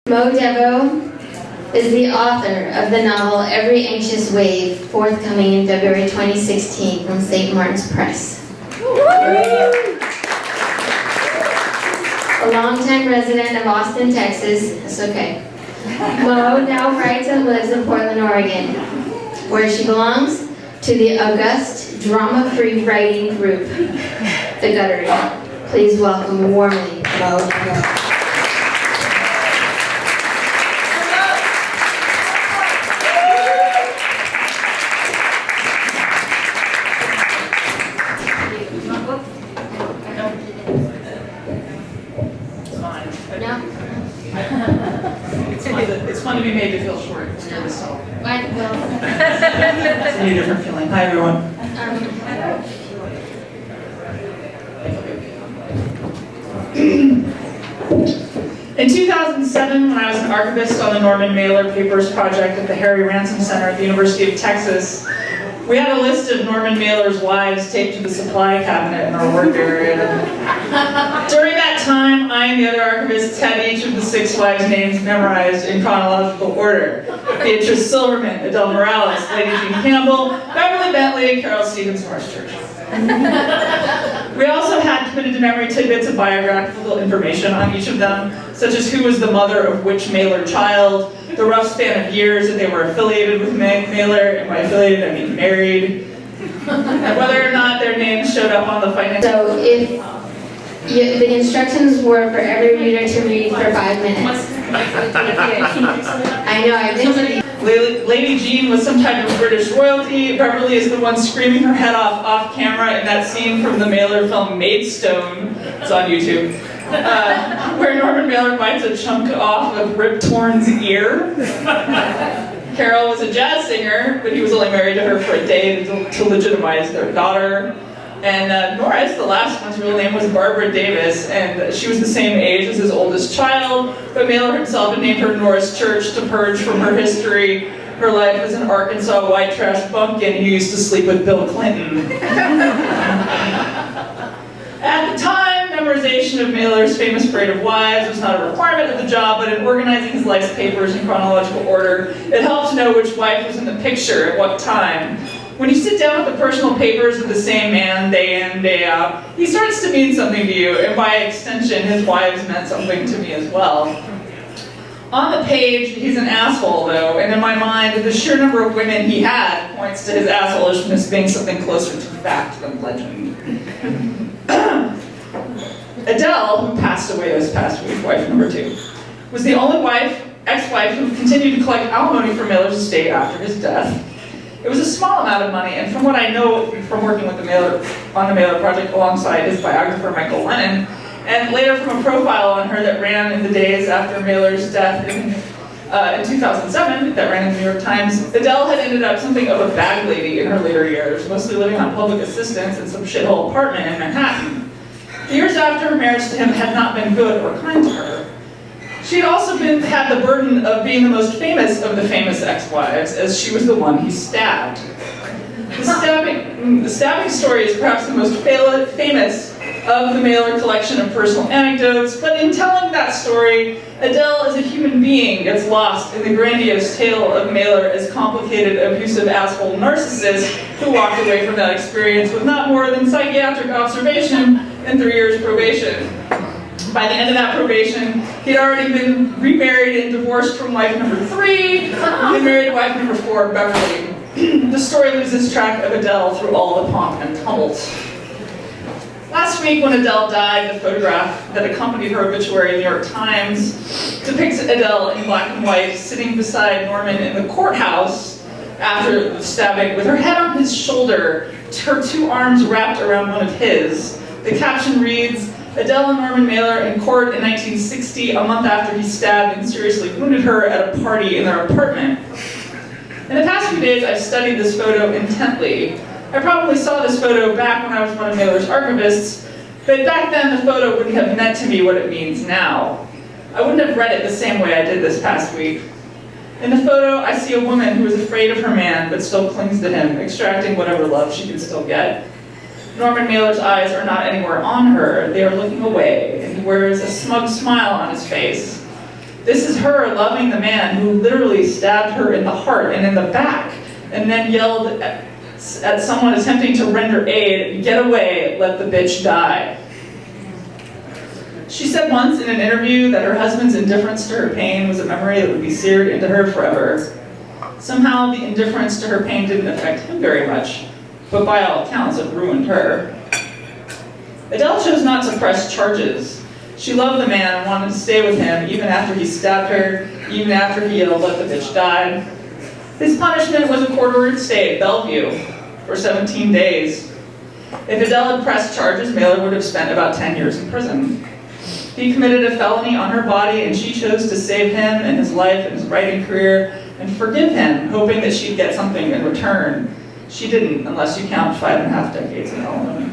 Daviau is the author of the novel Every Anxious Wave, forthcoming in February 2016 from St. Martin's Press. A longtime resident of Austin, Texas, that's okay. Mo now writes and lives in Portland, Oregon, where she belongs to the august, drama-free writing group, The Guttery. Please welcome warmly, Mo. It's fun to be made to feel short. It's No. It's It's a new different feeling. Hi, everyone. In 2007, when I was an archivist on the Norman Mailer Papers project at the Harry Ransom Center at the University of Texas, we had a list of Norman Mailer's wives taped to the supply cabinet in our work area. During that time, I and the other archivists had each of the 6 wives' names memorized in chronological order. Beatrice Silverman, Adele Morales, Lady Jean Campbell, Beverly Bentley, Carol Stevens, Morris Church. We also had committed to memory tidbits of biographical information on each of them, such as who was the mother of which Mailer child, the rough span of years that they were affiliated with Mailer, and by affiliated I mean married, and whether or not their names showed up on the financial. So if the instructions were for every reader to read for 5 minutes. I know, I've been Lady Jean was some type of British royalty. Beverly is the one screaming her head off camera in that scene from the Mailer film Maidstone. It's on YouTube. Where Norman Mailer bites a chunk off of Rip Torn's ear. Carol was a jazz singer, but he was only married to her for a day to legitimize their daughter. And Norris, the last one's real name was Barbara Davis, and she was the same age as his oldest child, but Mailer himself had named her Norris Church to purge from her history her life as an Arkansas white trash bumpkin who used to sleep with Bill Clinton. At the time, memorization of Mailer's famous parade of wives was not a requirement of the job, but in organizing his life's papers in chronological order, it helped to know which wife was in the picture at what time. When you sit down with the personal papers of the same man day in, day out, he starts to mean something to you, and by extension, his wives meant something to me as well. On the page, he's an asshole, though, and in my mind, the sheer number of women he had points to his assholishness being something closer to fact than legend. Adele, who passed away this past week, wife number 2, was the only ex-wife who continued to collect alimony from Mailer's estate after his death. It was a small amount of money, and from what I know from working with on the Mailer project alongside his biographer Michael Lennon, and later from a profile on her that ran in the days after Mailer's death in 2007, that ran in the New York Times, Adele had ended up something of a bag lady in her later years, mostly living on public assistance in some shithole apartment in Manhattan. The years after her marriage to him had not been good or kind to her. She had also had the burden of being the most famous of the famous ex-wives, as she was the one he stabbed. The stabbing story is perhaps the most famous of the Mailer collection of personal anecdotes, but in telling that story, Adele as a human being gets lost in the grandiose tale of Mailer as complicated, abusive asshole narcissist who walked away from that experience with not more than psychiatric observation and 3 years probation. By the end of that probation, he'd already been remarried and divorced from wife number 3, and married to wife number 4, Beverly. The story loses track of Adele through all the pomp and tumult. Last week, when Adele died, the photograph that accompanied her obituary in the New York Times depicts Adele in black and white, sitting beside Norman in the courthouse after the stabbing, with her head on his shoulder, her 2 arms wrapped around one of his. The caption reads, Adele and Norman Mailer in court in 1960, a month after he stabbed and seriously wounded her at a party in their apartment. In the past few days, I've studied this photo intently. I probably saw this photo back when I was one of Mailer's archivists, but back then the photo wouldn't have meant to me what it means now. I wouldn't have read it the same way I did this past week. In the photo, I see a woman who is afraid of her man, but still clings to him, extracting whatever love she can still get. Norman Mailer's eyes are not anywhere on her, they are looking away, and he wears a smug smile on his face. This is her loving the man who literally stabbed her in the heart and in the back, and then yelled at someone attempting to render aid, "Get away, let the bitch die." She said once in an interview that her husband's indifference to her pain was a memory that would be seared into her forever. Somehow the indifference to her pain didn't affect him very much, but by all accounts it ruined her. Adele chose not to press charges. She loved the man and wanted to stay with him even after he stabbed her, even after he yelled, "Let the bitch die." His punishment was a court-ordered stay at Bellevue for 17 days. If Adele had pressed charges, Mailer would have spent about 10 years in prison. He committed a felony on her body, and she chose to save him and his life and his writing career and forgive him, hoping that she'd get something in return. She didn't, unless you count 5.5 decades in alimony.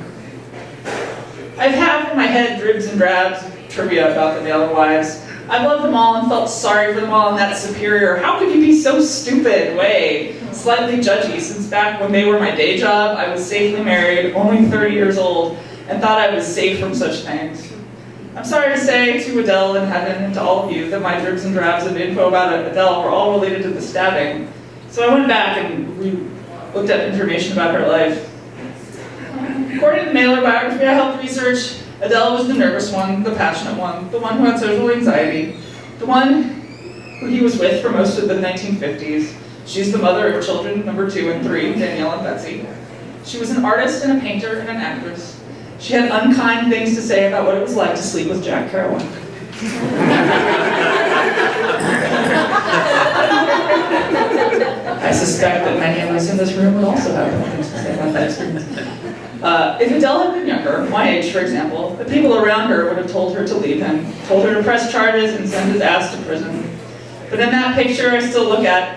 I have in my head dribs and drabs trivia about the Mailer wives. I loved them all and felt sorry for them all in that superior, "how could you be so stupid" way, slightly judgy, since back when they were my day job, I was safely married, only 30 years old, and thought I was safe from such things. I'm sorry to say to Adele in heaven and to all of you that my dribs and drabs of info about Adele were all related to the stabbing. So I went back and looked at information about her life. According to the Mailer biography I helped research, Adele was the nervous one, the passionate one, the one who had social anxiety, the one who he was with for most of the 1950s. She's the mother of children number 2 and 3, Danielle and Betsy. She was an artist and a painter and an actress. She had unkind things to say about what it was like to sleep with Jack Kerouac. I suspect that many of us in this room would also have things to say about that experience. If Adele had been younger, my age for example, the people around her would have told her to leave him, told her to press charges and send his ass to prison. But in that picture I still look at,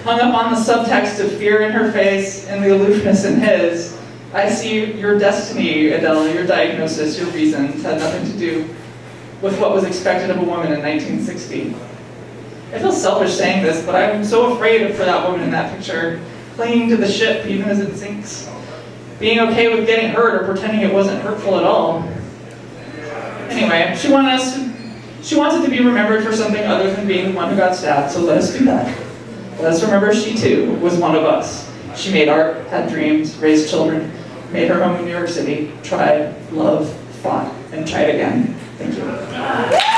hung up on the subtext of fear in her face and the aloofness in his, I see your destiny, Adele, your diagnosis, your reasons had nothing to do with what was expected of a woman in 1960. I feel selfish saying this, but I'm so afraid for that woman in that picture, clinging to the ship even as it sinks, being okay with getting hurt or pretending it wasn't hurtful at all. Anyway, she wanted to be remembered for something other than being the one who got stabbed, so let us do that. Let us remember she too was one of us. She made art, had dreams, raised children, made her home in New York City, tried, loved, fought, and tried again. Thank you.